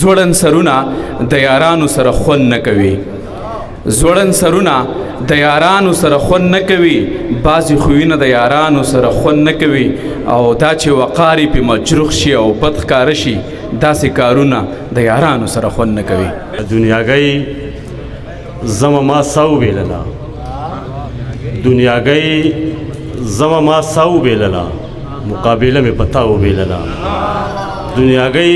زوړن سرونه د یارانو سره خوند نه کوي، زوړن سرونه د یارانو سره خوند نه کوي، بعضې خویونه د یارانو سره خوند نه کوي، او دا چې وقار یې پې مجروح شي او بد ښکاره شي داسې کارونه د یارانو سره خوند نه کوي. دنیاګۍ زما ما سا وبېلله، دنیاګۍ زما ما سا وبېلله، مقابله مې په تا وبېلله. دنیاګۍ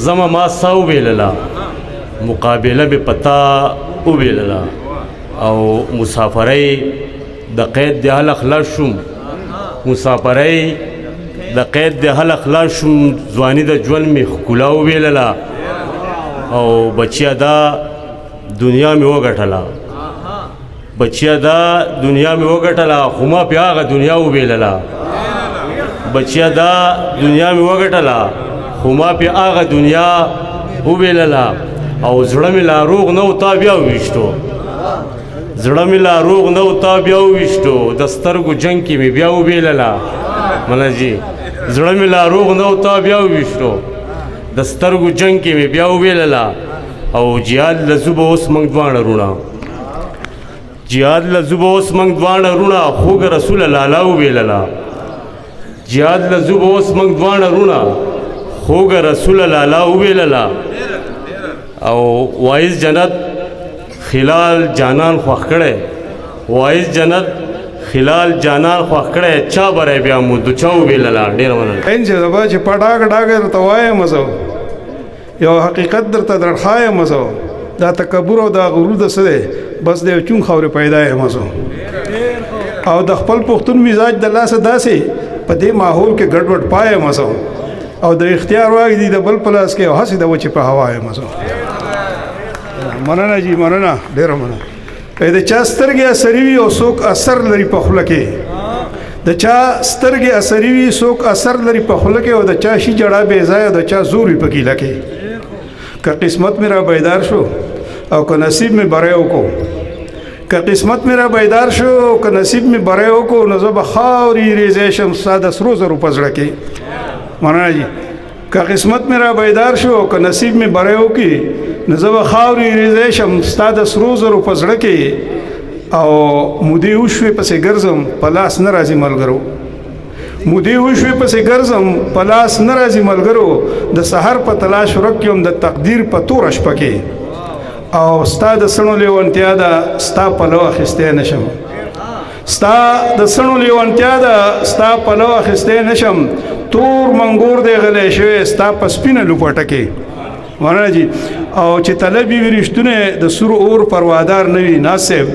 زما ما سا وبېلله، مقابله مې په تا وبېلله. او مسافرۍ د قید د حل خلاص شوم، مسافرۍ د قید د حل خلاص شوم، ځواني د ژوند مې ښکلا وبېلله. او بچیا دا دنیا مې وګټله، بچیا دا دنیا مې وګټله، خو ما پې هغه دنیا وبېلله. بچیا دا دنیا مې وګټله، خو ما پې هغه دنیا وبېلله. او زړه مې لا روغ نه و تا بیا وویشتو، زړه مې لا روغ نه و تا بیا وویشتو، د سترګو جنګ کې مې بیا وبېلله. مله جي زړه مې لا روغ نه و تا بیا وویشتو، د سترګو جنګ کې مې بیا وبېلله. او جهاد له زو به اوس موږ دواړه روڼه، جهاد له زو به اوس موږ دواړه روڼه، خوږ رسوله لالا وبېلله. جهاد له زو به اوس موږ دواړه روڼه، خوږ رسوله لالا وبېلله. او وایز جنت خلال جانان خوښ کړی، وایز جنت خلال جانان خوښ کړی، چا بری بیا مو د چا وبېلله. ډېره مننه. چې زبا چې پټاک ډاګه درته وایم زه یو حقیقت درته درښایم زه، دا تکبر او دا غرور د څه دی، بس د یو چون خاورې پیدا یم زه. او د خپل پښتون مزاج د لاسه داسې په دې ماحول کې ګډوډ پایم زه، او د اختیار واګ دی د بل په لاس کې، او هسې د وچې په هوا یم زه. مننه جی، مننه، ډېره مننه. د چا سترګې اثري وي او څوک اثر لري په خوله کې، د چا سترګې اثري وي څوک اثر لري په خوله کې، او د چا شي جړه بې ځایه، د چا زور وي په کیله کې. که قسمت مې را بیدار شو او که نصیب مې بری وکړو، که قسمت مې را بیدار شو او که نصیب مې بری وکړو، نو زه به خاورې ریزی شم ستا د سرو زرو په زړه کې. مننه جي. که قسمت مې را بیدار شو او که نصیب مې بری وکړي، نو زه به خاورې ریزی شم ستا د سرو زرو په زړه کې. او مودې وشوې پسې ګرځم په لاس نه راځي ملګرو، مودې وشوې پسې ګرځم په لاس نه راځي ملګرو، د سحر په تلاش ورک یم د تقدیر په توره شپه کې. او ستا د سڼو لیوانتیا ده ستا پلو اخیستی نشم، ستا د سڼو لیوانتیا ده ستا پلو اخیستی نشم، تور منګور دی غلی شوی ستا په سپینه لوپټه کې. مننه جي. او چې طلبي وي رښتونه د سور اور پروادار نه وي ناصب،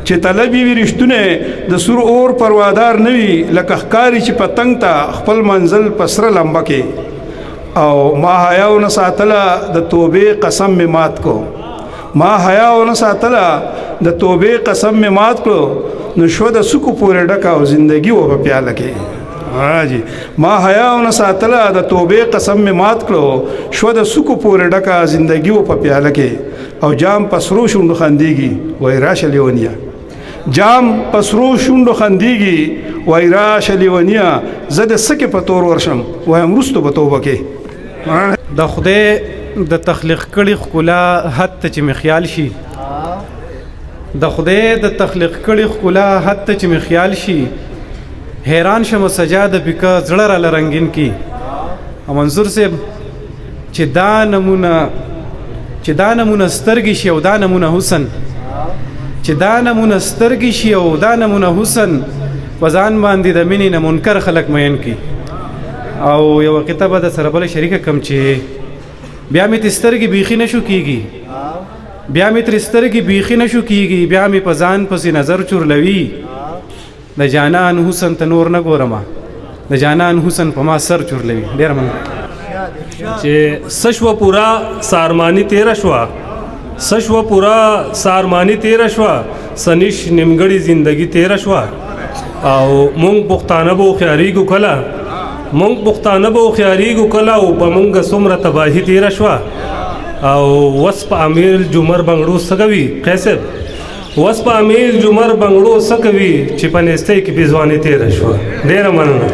چې طلبي وي رښتونه د سور اور پروادار نه وي، لکه ښکاري چې پتنګ ته خپل منزل په سره لمبه کې. او ما حیا ونه ساتله د توبې قسم مې مات کو، ما حیا ونه ساتله د توبې قسم مې مات کړو، نو شوه د سکو پورې ډکه او زندګي و په پیاله کې. جی. ما حیا ونه ساتله د توبې قسم مې مات کړو، شوه د سکو پورې ډکه زندګي و په پیاله کې. او جام په سرو شونډو خندېږي وایي راشه لیونیه، جام په سرو شونډو خندېږي وایي راشه لیونیه، زه د سکې په تور ورشم وایم وروستو به توبه کې. د خدای د تخلیق کړي ښکلا حد ته چې مې خیال شي، د خدای د تخلیق کړي ښکلا حد ته چې مې خیال شي، حیران شم سجاده بیکه زړه راله رنګین کی. او منظور صاحب چې دا نمونه سترګې شي او دا نمونه حسن، چې دا نمونه سترګې شي او دا نمونه حسن، په ځان باندې د مینې نه منکر خلک مین کی. او یو کتابه د سره بله شریکه کم چې بیا مې ترې سترګې بیخي نشو کېږي، بیا مې ترې سترګې بیخي نشو کېږي، بیا مې په ځان پسې نظر چورلوي، د جانان حسن ته نور نه ګورم، د جانان حسن په ما سر چورلوي. ډېره مننه. چې سشوه پورا سارمانی تیره شوه، سشوه پورا سارمانی تیره شوه، سنیش نیمګړې زندگی تیره شوه. او مونږ پښتانه به هوښیاریږو کله، مونږ پښتانه به هوښیاریږو کله، او په مونږ څومره تباهي تیره شوه. او وس په امیر جمر بنګړو څه کوي قیصر، وس په امیر جمر بنګړو څه کوي چې په نیستۍ کې بې ځواني تیره شوه. ډېره مننه.